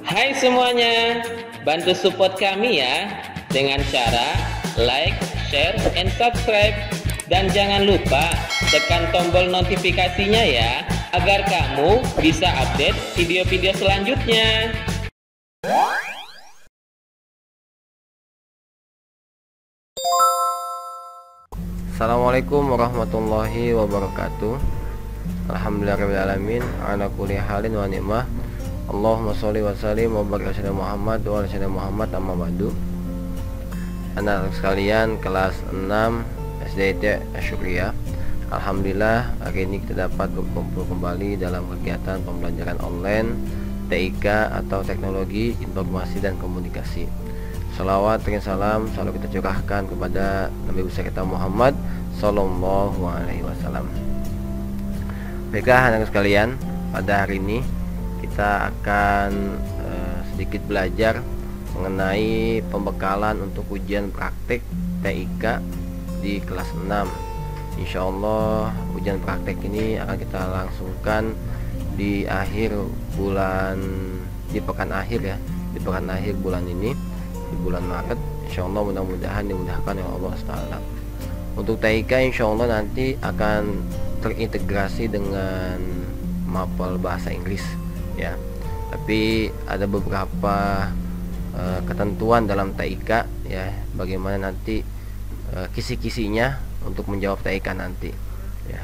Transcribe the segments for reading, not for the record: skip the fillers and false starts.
Hai semuanya, bantu support kami ya dengan cara like, share, and subscribe. Dan jangan lupa tekan tombol notifikasinya ya, agar kamu bisa update video-video selanjutnya. Assalamualaikum warahmatullahi wabarakatuh. Alhamdulillahirrahmanirrahim. Ala kulli halin wa ni'mah. Allahumma sholli wa sallim wa barik ala Muhammad wa ala sayyidina Muhammad, amma ba'du. Anak sekalian kelas 6 SDIT Asyuriyah, alhamdulillah hari ini kita dapat berkumpul kembali dalam kegiatan pembelajaran online TIK atau Teknologi Informasi dan Komunikasi. Salawat dan salam selalu kita curahkan kepada Nabi besar kita Muhammad Sallallahu Alaihi Wasallam. Baiklah anak sekalian, pada hari ini kita akan sedikit belajar mengenai pembekalan untuk ujian praktik TIK di kelas 6. Insya Allah ujian praktik ini akan kita langsungkan di pekan akhir ya, di pekan akhir bulan ini, di bulan Maret. Insya Allah mudah-mudahan dimudahkan oleh Allah SWT. Untuk TIK insya Allah nanti akan terintegrasi dengan mapel bahasa Inggris ya, tapi ada beberapa ketentuan dalam TIK ya, bagaimana nanti kisi-kisinya untuk menjawab TIK nanti ya.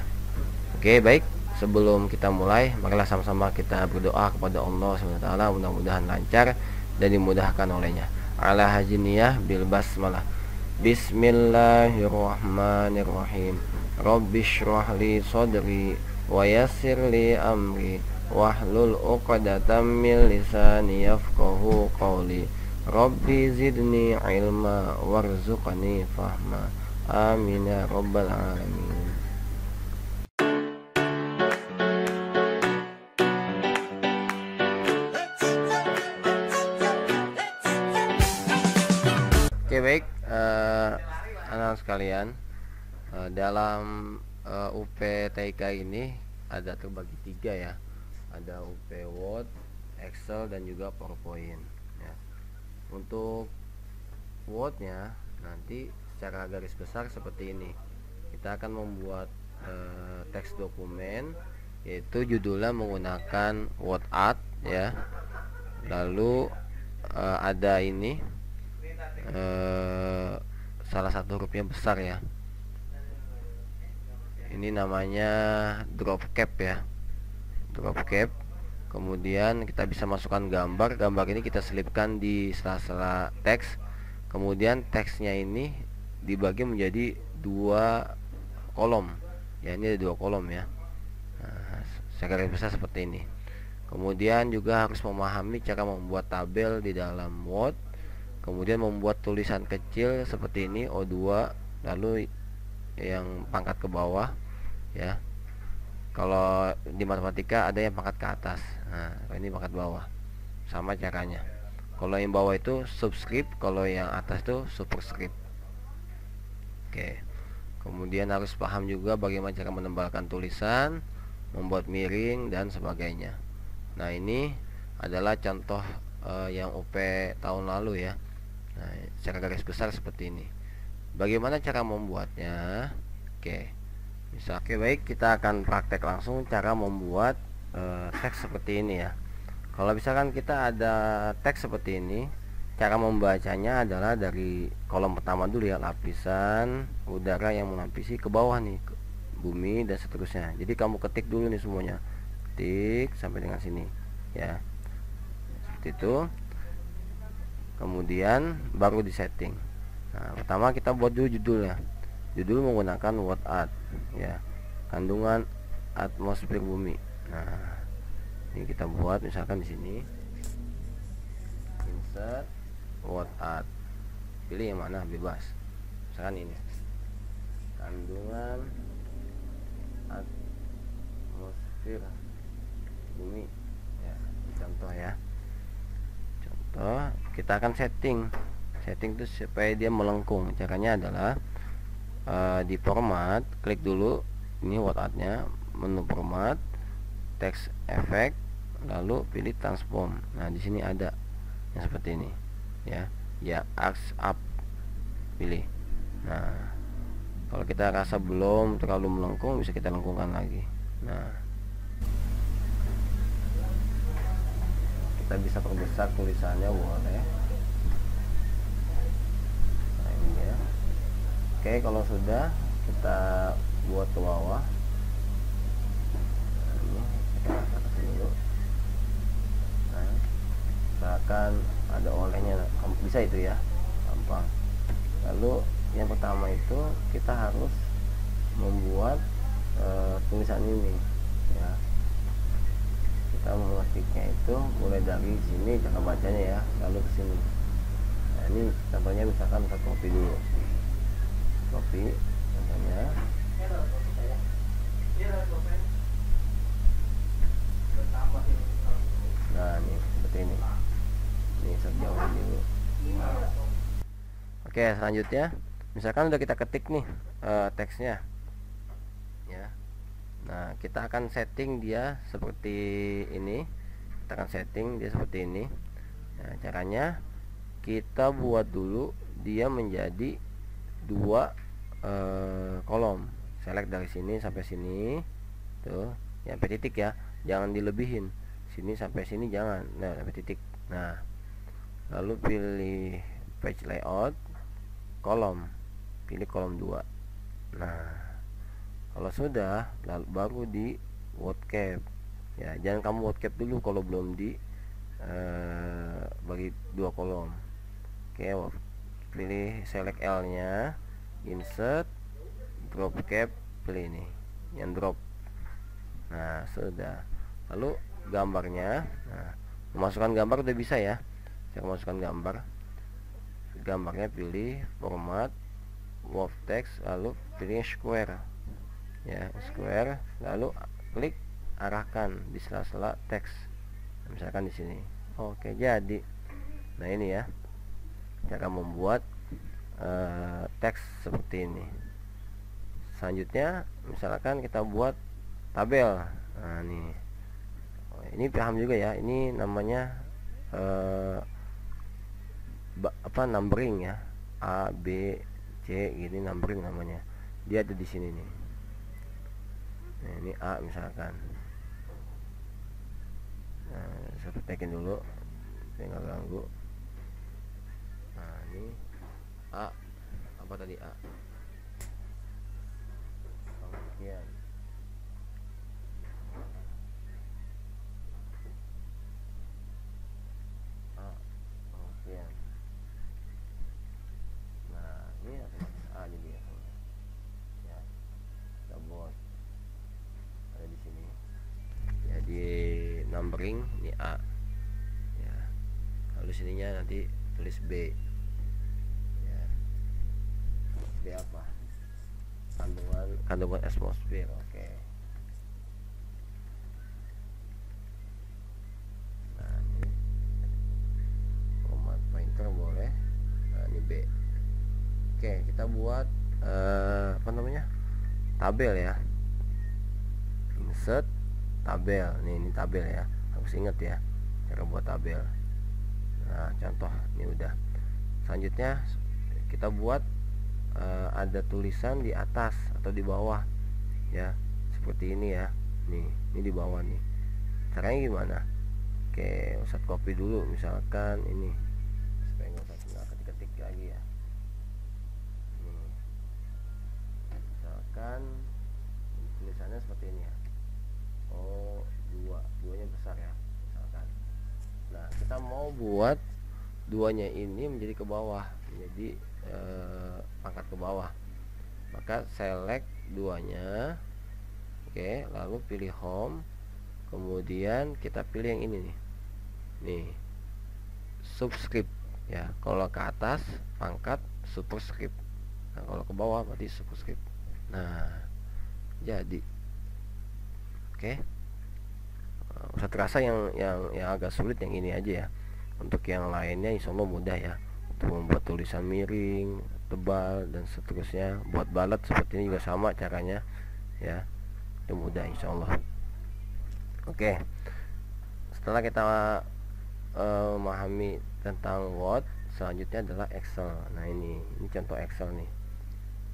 Oke, baik, sebelum kita mulai marilah sama-sama kita berdoa kepada Allah SWT, mudah-mudahan lancar dan dimudahkan olehnya. Ala hajiniyah bil basmalah. Bismillahirrahmanirrahim. Rabbi shrah li sadri wa yassir li amri wahlul 'uqdatam min lisani yafqahu qawli. Rabbi zidni ilma warzuqni fahma. Amin ya rabbal alamin. Oke, baik anak sekalian, dalam UP TIK ini ada terbagi 3 ya. Ada UP Word, Excel, dan juga PowerPoint ya. Untuk Word-nya nanti secara garis besar seperti ini. Kita akan membuat teks dokumen, yaitu judulnya menggunakan Word Art ya. Lalu ada ini salah satu hurufnya besar ya, ini namanya drop cap ya, drop cap. Kemudian kita bisa masukkan gambar ini kita selipkan di sela-sela teks. Kemudian teksnya ini dibagi menjadi 2 kolom ya, ini ada 2 kolom ya. Nah, secara besar seperti ini. Kemudian juga harus memahami cara membuat tabel di dalam Word. Kemudian membuat tulisan kecil seperti ini O2, lalu yang pangkat ke bawah ya. Kalau di matematika ada yang pangkat ke atas, nah ini pangkat bawah, sama caranya. Kalau yang bawah itu subscript, kalau yang atas itu superscript. Oke. Kemudian harus paham juga bagaimana cara menembalkan tulisan, membuat miring dan sebagainya. Nah, ini adalah contoh yang UP tahun lalu ya. Nah, secara garis besar seperti ini. Bagaimana cara membuatnya? Oke. Oke, baik, kita akan praktek langsung cara membuat teks seperti ini ya. Kalau misalkan kita ada teks seperti ini, cara membacanya adalah dari kolom pertama dulu ya, lapisan udara yang melapisi ke bawah nih, ke bumi dan seterusnya. Jadi kamu ketik dulu nih semuanya, ketik sampai dengan sini ya, seperti itu. Kemudian baru di setting. Nah, pertama kita buat dulu judulnya. Judul menggunakan Word Art ya, kandungan atmosfer bumi. Nah, ini kita buat misalkan di sini, insert Word Art, pilih yang mana, bebas. Misalkan ini, kandungan atmosfer bumi ya, contoh ya. Kita akan setting itu supaya dia melengkung. Caranya adalah di format, klik dulu ini Word Art-nya, menu format, text effect, lalu pilih transform. Nah di sini ada yang seperti ini ya arcs up, pilih. Nah kalau kita rasa belum terlalu melengkung, bisa kita lengkungkan lagi. Nah kita bisa perbesar tulisannya, boleh. Nah ini ya. Oke, kalau sudah, kita buat ke bawah. Nah, ini kita kasih dulu. Nah, misalkan ada olehnya, bisa itu ya, gampang. Lalu yang pertama itu kita harus membuat tulisan ini ya. Kita mengetiknya itu mulai dari sini cara bacanya ya, lalu ke sini. Nah ini contohnya, misalkan kita copy dulu, copy contohnya. Nah ini seperti ini, sejauh ini dulu. Oke, selanjutnya misalkan udah kita ketik nih teksnya ya. Nah kita akan setting dia seperti ini, kita akan setting dia seperti ini. Nah caranya kita buat dulu dia menjadi 2 kolom. Select dari sini sampai sini tuh ya, sampai titik ya, jangan dilebihin, sini sampai sini jangan, nah sampai titik. Nah lalu pilih page layout, kolom, pilih kolom 2. Nah kalau sudah, lalu baru di word cap ya. Jangan kamu word cap dulu kalau belum di bagi 2 kolom. Oke, pilih select L nya, insert, drop cap, pilih ini yang drop. Nah sudah, lalu gambarnya, nah memasukkan gambar udah bisa ya. Saya masukkan gambarnya, pilih format, word text, lalu pilih square ya, square, lalu klik arahkan di sela-sela teks, misalkan di sini. Oke, jadi nah ini ya cara membuat teks seperti ini. Selanjutnya misalkan kita buat tabel. Nah ini paham juga ya, ini namanya numbering ya, A B C gini, numbering namanya. Dia ada di sini nih. Nah, ini A misalkan. Nah, saya tekin dulu, saya nggak ganggu. Nah ini A, apa tadi A? Pengertian. A, pengertian. Nah ini A jadi ya. Kita buat ada di sini. Jadi numbering ini A ya. Lalu sininya nanti tulis B ya. B apa? Kandungan atmosfer. Oke. Nah ini format pointer boleh. Nah ini B. Oke, kita buat apa namanya, tabel ya. Insert tabel. Ini tabel ya, harus ingat ya cara buat tabel. Nah contoh ini udah. Selanjutnya kita buat ada tulisan di atas atau di bawah ya, seperti ini ya. Ini di bawah nih. Caranya gimana? Oke, Ustadz copy dulu, misalkan ini supaya nggak ketik-ketik lagi ya. Misalkan tulisannya seperti ini ya. Oh, duanya besar ya misalkan. Nah kita mau buat duanya ini menjadi ke bawah, menjadi pangkat ke bawah, maka select duanya. Oke, lalu pilih home, kemudian kita pilih yang ini nih subscript ya. Kalau ke atas pangkat superscript, nah kalau ke bawah berarti superscript. Nah jadi oke. Usah terasa yang agak sulit yang ini aja ya. Untuk yang lainnya insya Allah mudah ya. Untuk membuat tulisan miring, tebal dan seterusnya. Buat balet seperti ini juga sama caranya ya. Itu mudah insya Allah. Oke. Setelah kita memahami tentang Word, selanjutnya adalah Excel. Nah ini contoh Excel nih.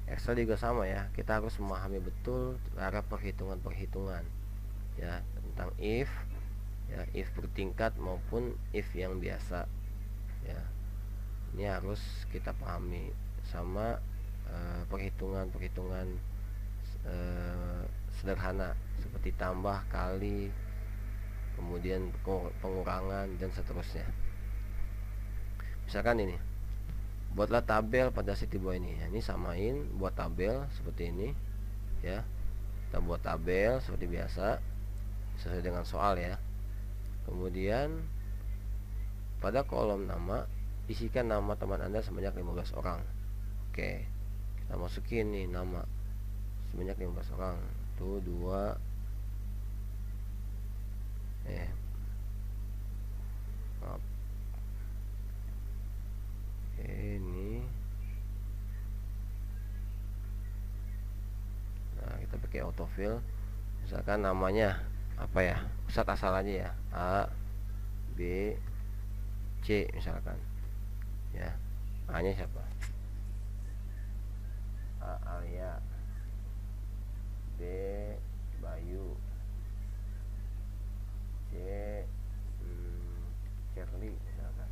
Excel juga sama ya, kita harus memahami betul cara perhitungan ya, tentang if ya, if bertingkat maupun if yang biasa ya. Ini harus kita pahami sama perhitungan sederhana seperti tambah, kali, kemudian pengurangan dan seterusnya. Misalkan ini, buatlah tabel pada sheet di bawah ini ya. Ini samain, buat tabel seperti ini ya. Kita buat tabel seperti biasa sesuai dengan soal ya. Kemudian pada kolom nama isikan nama teman Anda sebanyak 15 orang. Oke, kita masukin nih nama sebanyak 15 orang. Tuh 2 maaf. Ini nah, kita pakai autofill. Misalkan namanya apa ya, Ustadz asal aja ya, A B C misalkan ya. A nya siapa? A Alia, B Bayu, C Shirley misalkan,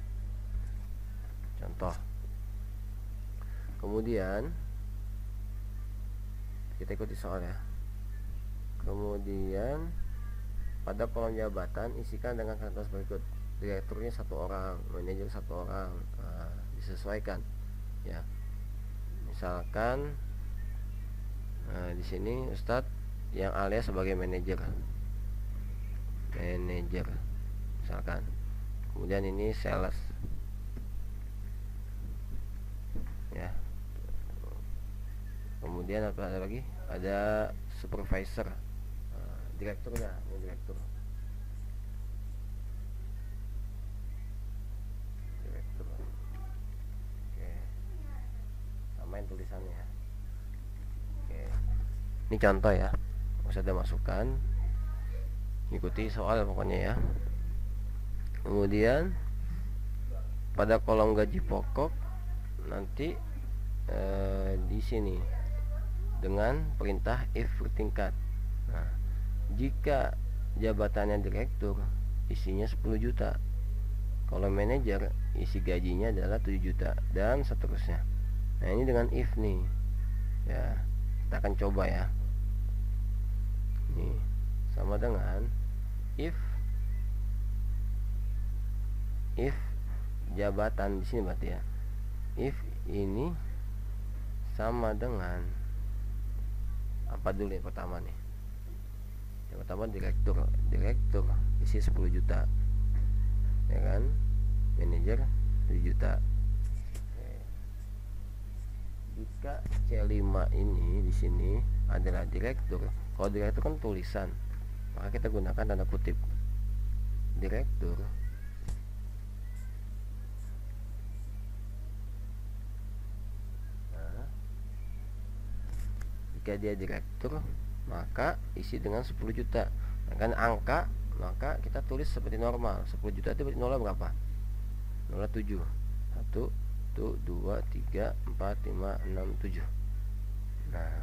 contoh. Kemudian kita ikuti soal ya. Kemudian pada kolom jabatan isikan dengan kata berikut: direkturnya 1 orang, manajer 1 orang. Nah, disesuaikan ya. Misalkan di sini Ustadz yang Alia sebagai manajer misalkan. Kemudian ini sales ya. Kemudian apa ada lagi? Ada supervisor, direkturnya, ini direktur. Oke, samain tulisannya. Oke, ini contoh ya. Bisa ada masukan, ikuti soal pokoknya ya. Kemudian pada kolom gaji pokok nanti di sini dengan perintah if bertingkat. Nah, jika jabatannya direktur isinya 10 juta, kalau manajer isi gajinya adalah 7 juta dan seterusnya. Nah, ini dengan if nih ya, kita akan coba ya. Ini sama dengan if jabatan di sini berarti ya. If ini sama dengan apa dulu yang pertama nih? Yang pertama direktur isi 10 juta ya kan, manajer 7 juta. Oke. Jika C5 ini di sini adalah direktur, kalau direktur kan tulisan, maka kita gunakan tanda kutip direktur jika dia direktur maka isi dengan 10 juta. Kan angka, maka kita tulis seperti normal. 10 juta itu nolnya berapa? 07. 1 2 3 4 5 6 7. Nah,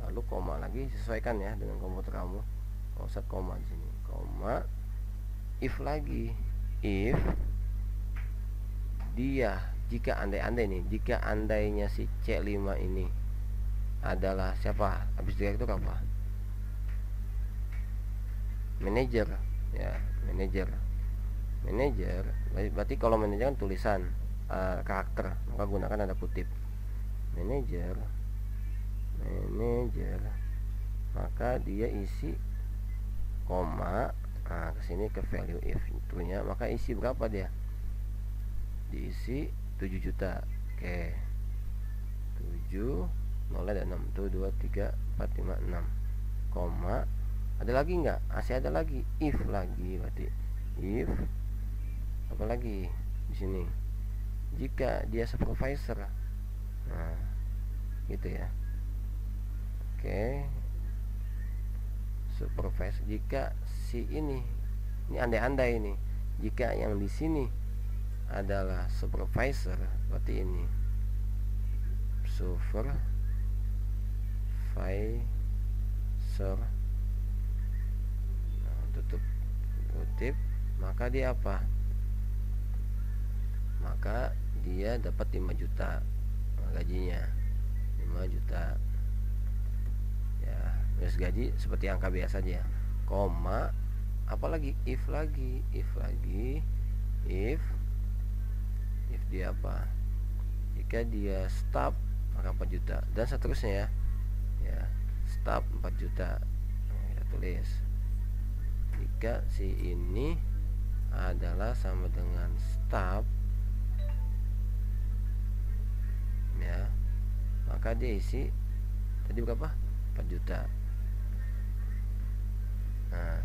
lalu koma lagi, sesuaikan ya dengan komputer kamu. Kalau set koma di sini, koma, if lagi, if dia, jika andai-andai nih, jika andainya si C5 ini adalah siapa? Habis direktur apa? Manajer ya, manajer. Berarti kalau manajer kan tulisan karakter, maka gunakan tanda kutip manajer, maka dia isi koma. Nah, kesini ke value if itunya, maka isi berapa dia? Diisi 7 juta. Oke, 7 0 ada 6, 2 3 4 5 6, koma, ada lagi enggak? Masih ada lagi, if lagi, berarti if apa lagi di sini? Jika dia supervisor. Nah, gitu ya. Oke, supervisor jika si ini Ini andai-andai ini. Jika yang di sini adalah supervisor, seperti ini. Supervisor, nah, tutup kutip, maka dia apa? Maka dia dapat 5 juta gajinya, 5 juta ya. Terus gaji seperti angka biasa aja, koma, apalagi if dia apa, jika dia stop maka 4 juta dan seterusnya ya, stop 4 juta. Nah, kita tulis jika si ini adalah sama dengan stop ya, maka dia isi tadi berapa? 4 juta. Nah,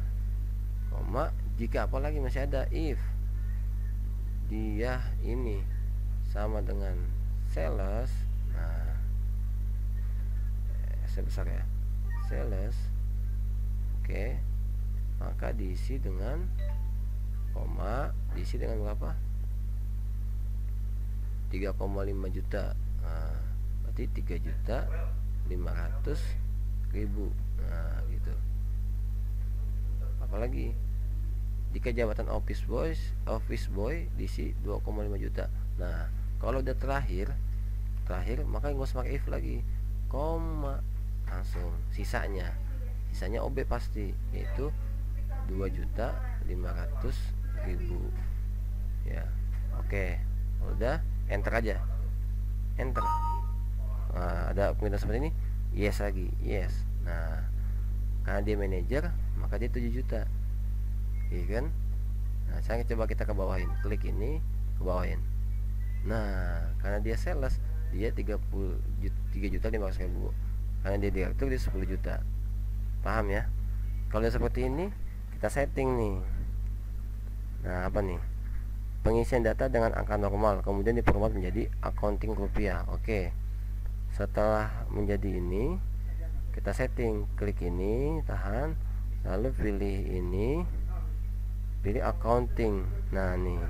koma, jika apalagi masih ada if dia ini sama dengan sales, nah sebesar ya, sales, oke, maka diisi dengan koma, diisi dengan berapa? 3,5 juta. Nah, berarti 3.500.000. Nah, gitu. Apalagi jika jabatan office boy diisi 2,5 juta. Nah, kalau udah terakhir maka nggak usah pakai if lagi, koma, langsung sisanya OB pasti, yaitu 2.500.000 ya. Oke, udah enter aja, enter. Nah, ada permintaan seperti ini, yes lagi, yes. Nah, karena dia manajer maka dia 7 juta, iya kan? Nah, sekarang coba kita ke bawahin, klik ini, ke bawahin. Nah, karena dia sales dia 3.500.000, karena dia direktur dia 10 juta. Paham ya? Kalau seperti ini kita setting nih. Nah, apa nih? Pengisian data dengan angka normal, kemudian diformat menjadi accounting rupiah. Oke. Setelah menjadi ini, kita setting, klik ini, tahan, lalu pilih ini, pilih accounting. Nah, nih.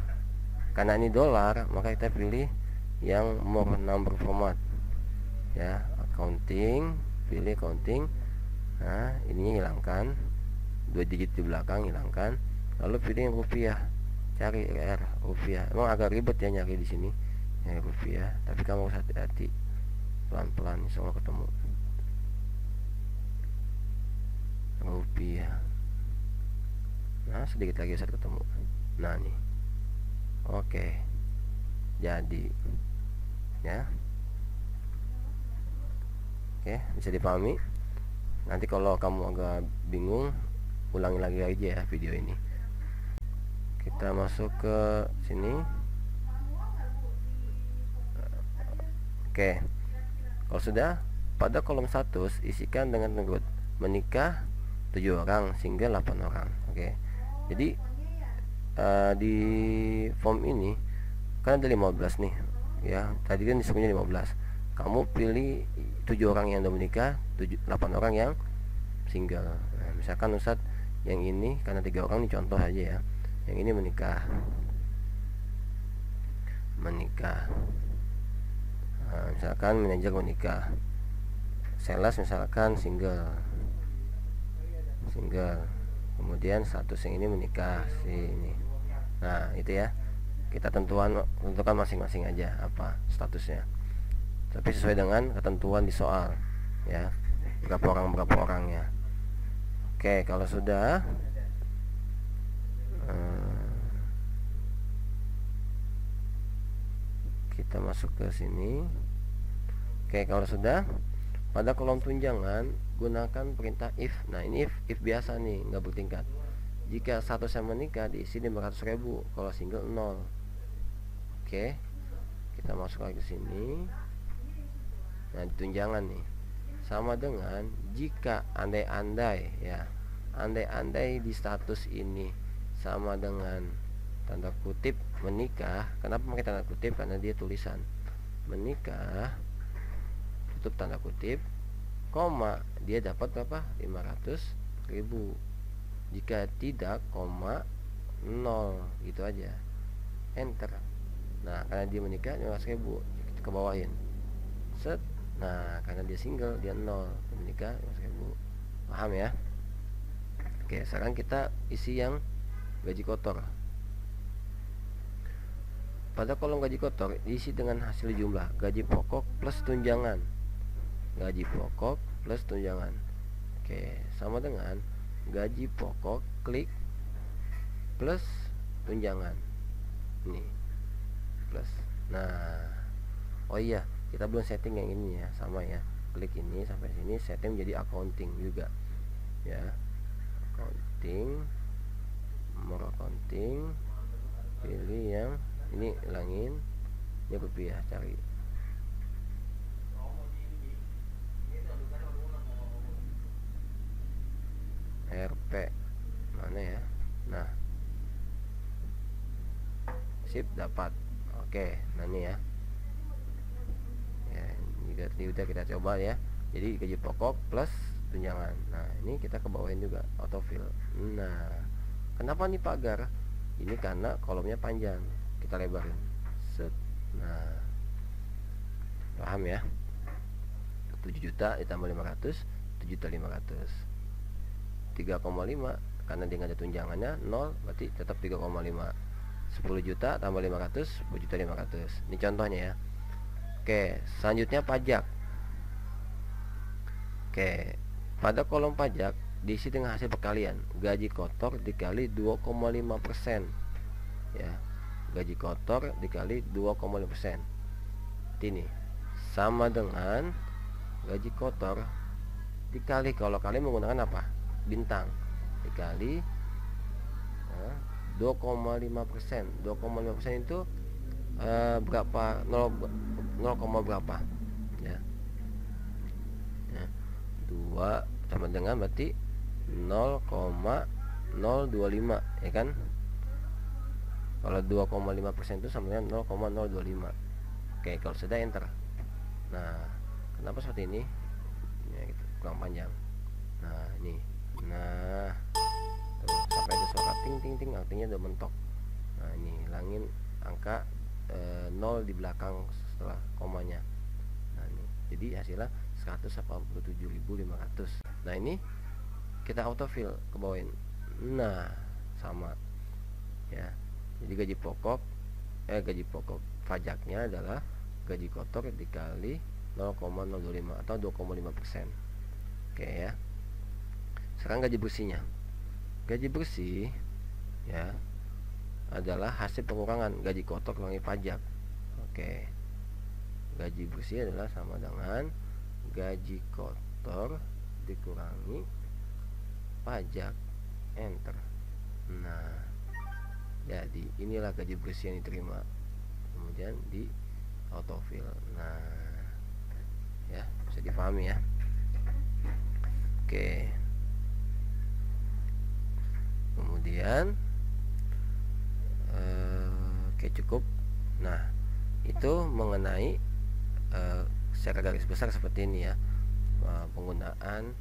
Karena ini dolar, maka kita pilih yang more number format. Ya, accounting, pilih accounting. Nah, ini hilangkan 2 digit di belakang, hilangkan. Lalu pilih yang rupiah, cari R rupiah. Emang agak ribet ya nyari di sini ya rupiah, tapi kamu harus hati-hati, pelan-pelan insya Allah ketemu rupiah. Nah, sedikit lagi saya ketemu. Nah, nih, oke, jadi ya, oke, bisa dipahami. Nanti kalau kamu agak bingung, ulangi lagi aja ya video ini. Kita masuk ke sini. Oke, kalau sudah, pada kolom status isikan dengan menurut menikah 7 orang, single 8 orang. Oke, jadi di form ini kan ada 15 nih ya, tadi kan disuruhnya 15. Kamu pilih 7 orang yang udah menikah, 8 orang yang single. Nah, misalkan Ustadz yang ini karena 3 orang, ini contoh aja ya, yang ini menikah. Nah, misalkan manajer menikah, sales misalkan single, kemudian status yang ini menikah si ini. Nah, itu ya, kita tentukan masing-masing aja apa statusnya, tapi sesuai dengan ketentuan di soal ya, berapa orangnya. Oke, kalau sudah kita masuk ke sini. Oke, kalau sudah, pada kolom tunjangan gunakan perintah if. Nah, ini if biasa nih, nggak bertingkat. Jika statusnya menikah diisi 500.000, kalau single 0. Oke, kita masuk lagi ke sini. Nah, di tunjangan nih sama dengan jika andai-andai ya, andai-andai di status ini sama dengan tanda kutip menikah. Kenapa pakai tanda kutip? Karena dia tulisan menikah, tutup tanda kutip, koma, dia dapat berapa? 500.000. Jika tidak, koma, 0 gitu aja, enter. Nah karena dia menikah 15.000, kita ke bawahin, set. Nah karena dia single, dia 0, dia menikah 15.000. Paham ya? Oke, sekarang kita isi yang gaji kotor. Pada kolom gaji kotor diisi dengan hasil jumlah gaji pokok plus tunjangan. Gaji pokok plus tunjangan. Oke, sama dengan gaji pokok klik plus tunjangan. Ini plus. Nah, oh iya, kita belum setting yang ini ya, sama ya. Klik ini sampai sini, setting menjadi accounting juga. Ya. Accounting, nomor accounting, pilih yang ini, hilangin, ini rupiah, cari. RP mana ya? Nah, sip, dapat. Oke, nah ini ya. Ya, ini udah kita coba ya. Jadi gaji pokok plus tunjangan. Nah, ini kita ke bawahin juga, autofill. Nah, kenapa nih pagar? Ini karena kolomnya panjang, kita lebarin. Set. Nah, paham ya? 7 juta ditambah 500, 7.500. 3,5 karena dia nggak ada tunjangannya 0, berarti tetap 3,5. 10 juta tambah 500, 10.500. Ini contohnya ya. Oke, selanjutnya pajak. Oke, pada kolom pajak diisi dengan hasil perkalian gaji kotor dikali 2,5%. Ya, gaji kotor dikali 2,5%. Ini sama dengan gaji kotor dikali, kalau kalian menggunakan apa? Bintang, dikali 2,5%. 2,5% itu berapa? 0, berapa ya? 2 sama dengan berarti 0,025 ya kan? Kalau 2,5% itu sama dengan 0,025. Oke, kalau sudah enter. Nah, kenapa seperti ini? Ya, gitu, kurang panjang. Nah, ini. Nah, tuh, sampai ada suara ting ting ting, artinya udah mentok. Nah, ini hilangin angka 0 di belakang setelah komanya. Nah, ini. Jadi hasilnya 187.500. Nah, ini kita autofill ke bawain. Nah, sama. Ya. Jadi gaji pokok pajaknya adalah gaji kotor dikali 0,025 atau 2,5%. Oke ya. Sekarang gaji bersihnya. Gaji bersih ya adalah hasil pengurangan gaji kotor kurangi pajak. Oke. Gaji bersih adalah sama dengan gaji kotor dikurangi pajak. Enter. Nah, jadi inilah gaji bersih yang diterima, kemudian di autofill. Nah, ya bisa dipahami ya. Oke, kemudian oke, cukup. Nah, itu mengenai secara garis besar seperti ini ya, penggunaan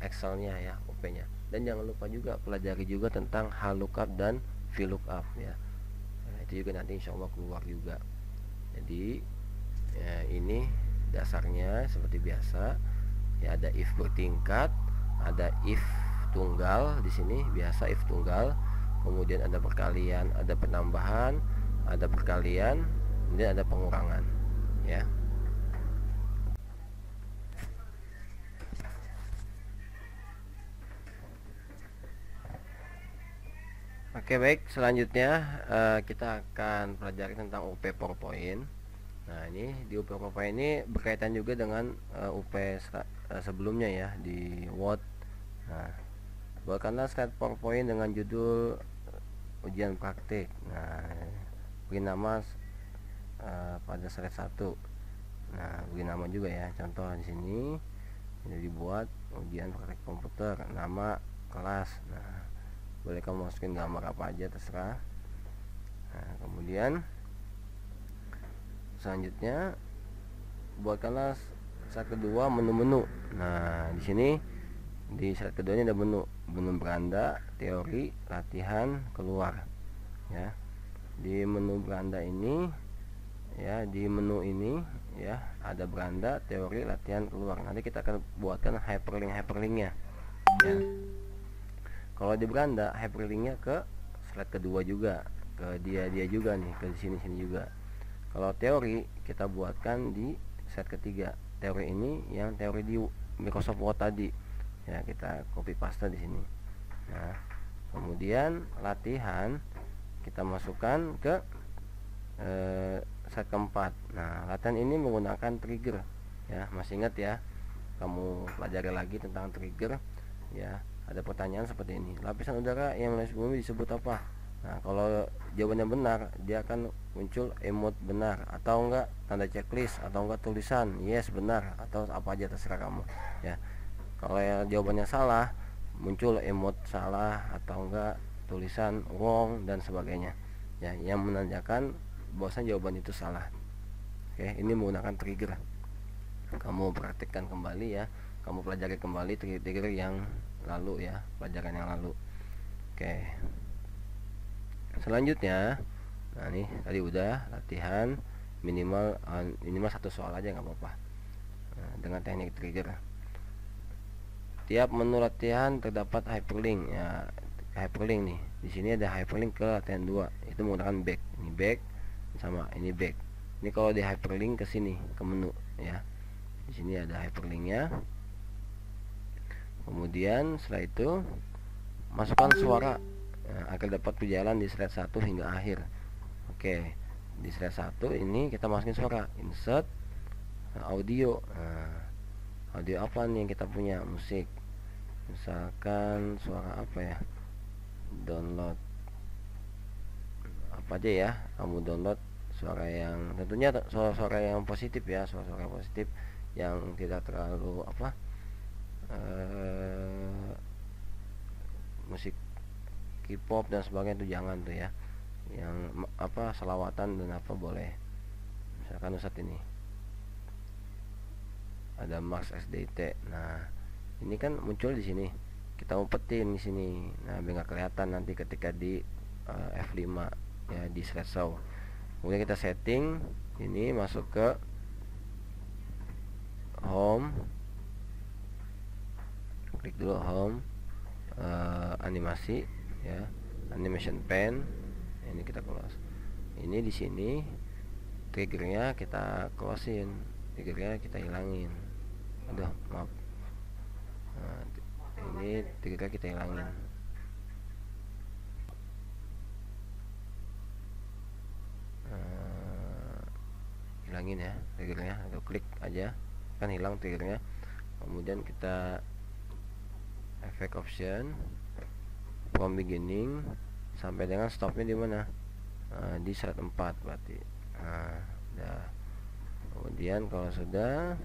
Excelnya ya, OP-nya. Dan jangan lupa juga pelajari juga tentang HLOOKUP dan VLOOKUP ya. Nah, itu juga nanti insya Allah keluar juga. Jadi ya, ini dasarnya seperti biasa ya, ada if bertingkat, ada if tunggal di sini, biasa if tunggal, kemudian ada perkalian, ada penambahan, ada perkalian, kemudian ada pengurangan ya. Oke, baik, selanjutnya kita akan pelajari tentang UP PowerPoint. Nah, ini di UP PowerPoint ini berkaitan juga dengan UP sebelumnya ya, di Word. Nah, buatkanlah slide PowerPoint dengan judul ujian praktik. Nah, beri nama pada slide 1. Nah, beri nama juga ya. Contoh di sini ini dibuat ujian praktik komputer, nama kelas. Nah, boleh kamu masukin gambar apa aja terserah. Nah, kemudian selanjutnya buatkanlah slide kedua menu-menu. Nah, di sini Di slide kedua ini ada menu beranda, teori, latihan, keluar ya. Di menu beranda ini ya, di menu ini ya, ada beranda, teori, latihan, keluar. Nanti kita akan buatkan hyperlinknya ya. Kalau di beranda, hyperlinknya ke slide kedua juga, ke dia juga nih, ke sini juga. Kalau teori kita buatkan di slide ketiga. Teori ini yang teori di Microsoft Word tadi ya, kita copy paste di sini. Nah, kemudian latihan kita masukkan ke slide keempat. Nah, latihan ini menggunakan trigger ya. Masih ingat ya, kamu pelajari lagi tentang trigger ya. Ada pertanyaan seperti ini, lapisan udara yang melewati bumi disebut apa? Nah, kalau jawabannya benar, dia akan muncul emot benar, atau enggak tanda checklist, atau enggak tulisan yes benar, atau apa aja terserah kamu ya. Kalau jawabannya salah, muncul emot salah, atau enggak tulisan wrong dan sebagainya ya, yang menandakan bahwasanya jawaban itu salah. Oke, ini menggunakan trigger. Kamu praktikkan kembali ya, kamu pelajari kembali trigger yang lalu ya, pelajaran yang lalu. Oke, selanjutnya, nah ini tadi udah latihan minimal satu soal aja nggak apa-apa. Nah, dengan teknik trigger, tiap menu latihan terdapat hyperlink ya. Hyperlink nih, di sini ada hyperlink ke latihan 2, itu menggunakan back. Ini back sama ini back. Ini kalau di hyperlink ke sini ke menu ya. Di sini ada hyperlinknya. Kemudian setelah itu masukkan suara agar dapat berjalan di slide 1 hingga akhir. Oke, di slide 1 ini kita masukin suara, insert audio. Audio apa nih yang kita punya? Musik, misalkan suara apa ya, download apa aja ya, kamu download suara yang tentunya suara yang positif ya, suara positif yang tidak terlalu apa, musik K-pop dan sebagainya itu jangan tuh ya. Yang apa, selawatan dan apa boleh. Misalkan Ustadz ini ada Max SDT. Nah, ini kan muncul di sini. Kita umpetin di sini. Nah, biar nggak kelihatan nanti ketika di F5 ya, di slide show. Kemudian kita setting ini, masuk ke home. Klik dulu home, animasi ya, animation pen. Ini kita close. Ini di sini triggernya kita closein, triggernya kita hilangin. Aduh, maaf. Nah, ini triggernya kita hilangin. Hilangin ya triggernya, atau klik aja kan hilang triggernya. Kemudian kita effect option, from beginning sampai dengan stopnya di mana? Di slide 4 berarti. Nah, kemudian kalau sudah,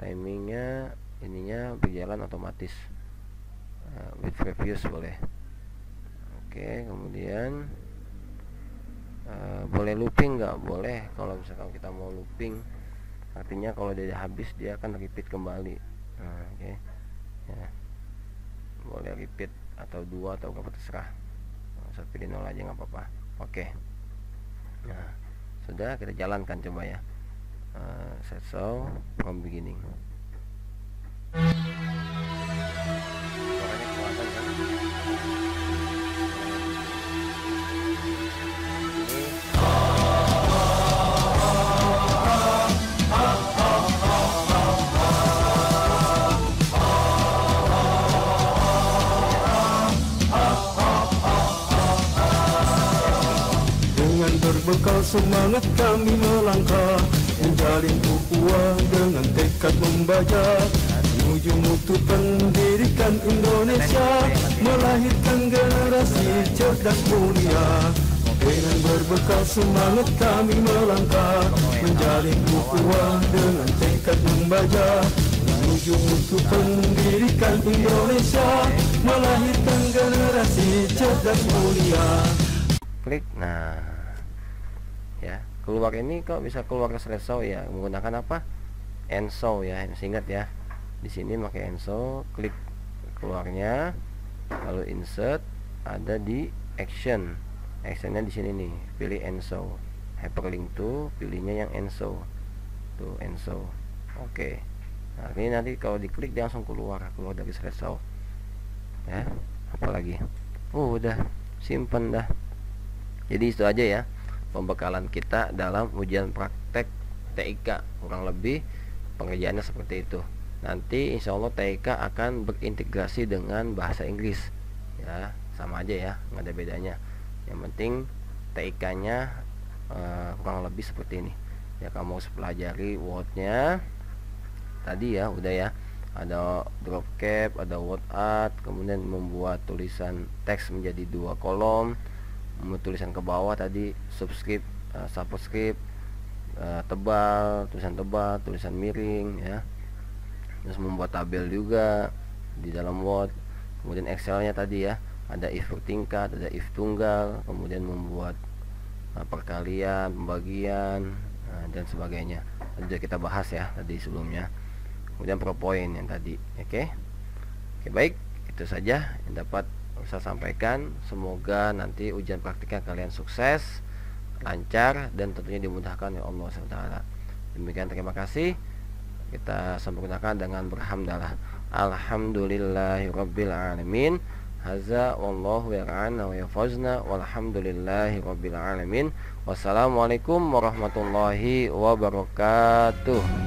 timingnya ininya berjalan otomatis, with previous boleh. Oke, kemudian boleh looping nggak? Boleh. Kalau misalkan kita mau looping, artinya kalau dia habis dia akan repeat kembali. Oke ya, boleh repeat atau 2 atau berapa terserah. Saya pilih 0 aja nggak apa-apa. Oke. Nah, sudah, kita jalankan coba ya. Set show from beginning. Suaranya kelihatan kan? Berbekal semangat kami melangkah, menjalin ukhuwah dengan tekad membaca, menuju mutu pendidikan Indonesia, melahirkan generasi cerdas mulia. Dengan berbekal semangat kami melangkah, menjalin ukhuwah dengan tekad membaca, menuju mutu pendidikan Indonesia, melahirkan generasi cerdas mulia. Klik. Nah ya, keluar ini kok bisa keluar ke slide show ya, menggunakan apa? End show ya, masih ingat ya. Di sini pakai end show, klik keluarnya, lalu insert, ada di action. Actionnya di sini nih, pilih and show. Hyperlink tuh pilihnya yang and show. Tuh and show. Oke. Nah, ini nanti kalau diklik dia langsung keluar dari slideshow. Ya, apalagi. Udah simpen dah. Jadi itu aja ya pembekalan kita dalam ujian praktek TIK, kurang lebih pengerjaannya seperti itu. Nanti insya Allah TIK akan berintegrasi dengan bahasa Inggris ya, sama aja ya, nggak ada bedanya. Yang penting TIK nya kurang lebih seperti ini ya. Kamu harus pelajari word-nya tadi ya, udah ya, ada drop cap, ada word art, kemudian membuat tulisan teks menjadi 2 kolom, tulisan ke bawah tadi subscript, superscript, tulisan tebal, tulisan miring ya. Terus membuat tabel juga di dalam Word. Kemudian Excelnya tadi ya, ada if bertingkat, ada if tunggal, kemudian membuat perkalian, pembagian, dan sebagainya. Tadi sudah kita bahas ya tadi sebelumnya. Kemudian PowerPoint yang tadi. Oke, baik, itu saja yang dapat saya sampaikan. Semoga nanti ujian praktiknya kalian sukses, lancar, dan tentunya dimudahkan ya Allah SWT. Demikian, terima kasih. Kita sempurnakan dengan berhamdalah. Alhamdulillahirabbil alamin. Haza wallahu ya'ana wa yafazna walhamdulillahirabbil alamin. Wassalamualaikum warahmatullahi wabarakatuh.